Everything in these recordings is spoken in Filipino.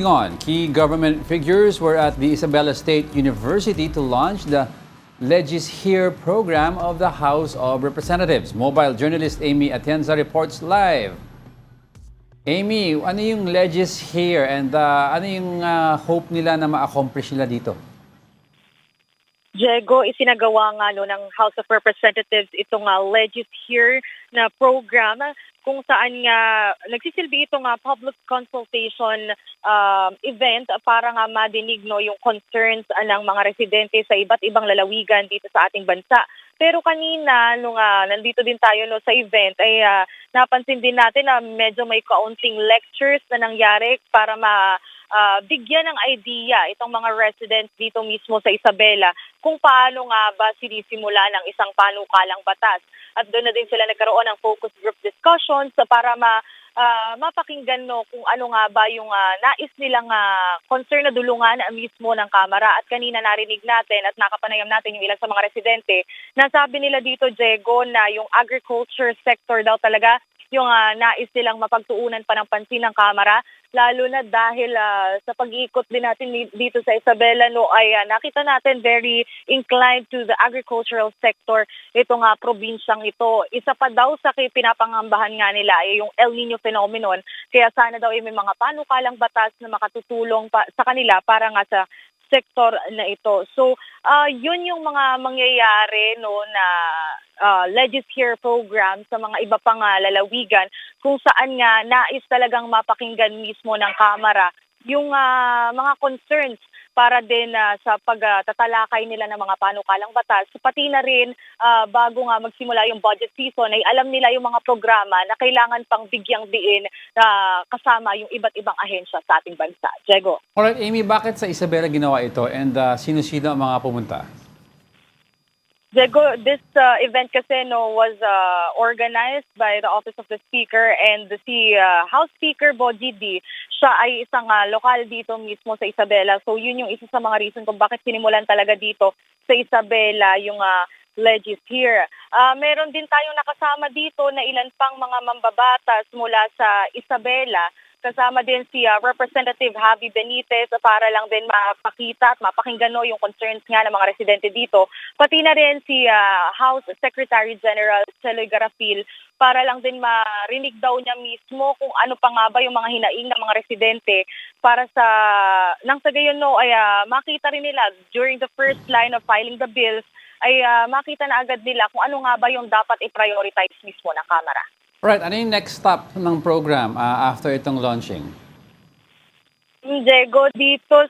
On, key government figures were at the Isabela State University to launch the Legis Here program of the House of Representatives. Mobile journalist Amy Atienza reports live. Amy, ano yung Legis Here and ano yung hope nila na ma-accomplish nila dito? Diego, isinagawa nga ng House of Representatives itong Legis Here na program kung saan nga nagsisilbi itong public consultation event para nga madinig yung concerns ng mga residente sa iba't ibang lalawigan dito sa ating bansa. Pero kanina, nung nandito din tayo sa event, ay napansin din natin na medyo may kaunting lectures na nangyari para bigyan ng idea itong mga residents dito mismo sa Isabela kung paano nga ba sinisimula ng isang panukalang batas. At doon na din sila nagkaroon ng focus group discussions para mapakinggan kung ano nga ba yung nais nilang concern na dulungan mismo ng Kamara. At kanina narinig natin at nakapanayam natin yung ilan sa mga residente na sabi nila dito, Diego, na yung agriculture sector daw talaga yung nais nilang mapagtuunan pa ng pansin ng Kamara, lalo na dahil sa pag-iikot din natin dito sa Isabela ay nakita natin very inclined to the agricultural sector itong probinsyang ito. Isa pa daw sa pinapangambahan nga nila ay yung El Nino phenomenon, kaya sana daw ay may mga panukalang batas na makatutulong sa kanila para nga sa sektor na ito. So, yun yung mga mangyayari na Legis Here program sa mga iba pang lalawigan kung saan nga nais talagang mapakinggan mismo ng Kamara yung mga concerns para din sa pagtatalakay nila ng mga panukalang batas. Pati na rin bago nga magsimula yung budget season ay alam nila yung mga programa na kailangan pang bigyang diin kasama yung iba't ibang ahensya sa ating bansa. Diego. Alright, Amy, bakit sa Isabela ginawa ito and sino-sino ang mga pumunta? Diego, this event kasi was organized by the Office of the Speaker and si House Speaker Bogie D. Siya ay isang lokal dito mismo sa Isabela. So yun yung isa sa mga reason kung bakit sinimulan talaga dito sa Isabela yung Legis Here. Meron din tayong nakasama dito na ilan pang mga mambabatas mula sa Isabela. Kasama din si Representative Javi Benitez para lang din mapakita at mapakinggan yung concerns nga ng mga residente dito. Pati na rin si House Secretary General Cheloy Garafil para lang din marinig daw niya mismo kung ano pa nga ba yung mga hinaing ng mga residente para nang sa gayon ay makita rin nila during the first line of filing the bills ay makita na agad nila kung ano nga ba yung dapat i-prioritize mismo ng Kamara. Right, ano yung next stop ng program after itong launching? Diego, dito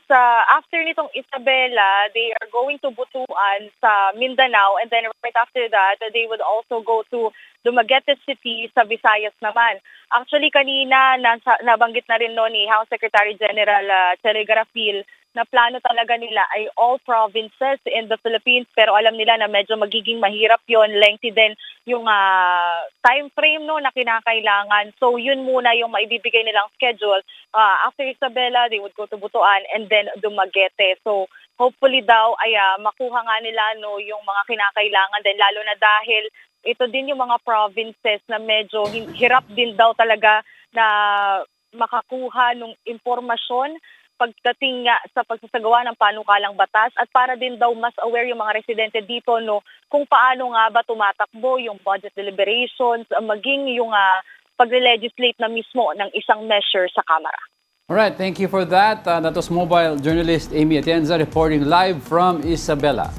after nitong Isabela, they are going to Butuan sa Mindanao, and then right after that, they would also go to Dumaguete City sa Visayas naman. Actually, kanina nabanggit na rin ni House Secretary General Cheloy Garafil na plano talaga nila ay all provinces in the Philippines, pero alam nila na medyo magiging mahirap yon, lengthy din yung time frame na kinakailangan. So yun muna yung maibibigay nilang schedule. After Isabela, they would go to Butuan and then Dumaguete. So hopefully daw ay makuha nga nila yung mga kinakailangan din, lalo na dahil ito din yung mga provinces na medyo hirap din daw talaga na makakuha ng impormasyon pagdating nga sa pagsasagawa ng panukalang batas, at para din daw mas aware yung mga residente dito kung paano nga ba tumatakbo yung budget deliberations, maging yung pag-legislate na mismo ng isang measure sa Kamara. Alright, thank you for that. That was mobile journalist Amy Atienza reporting live from Isabela.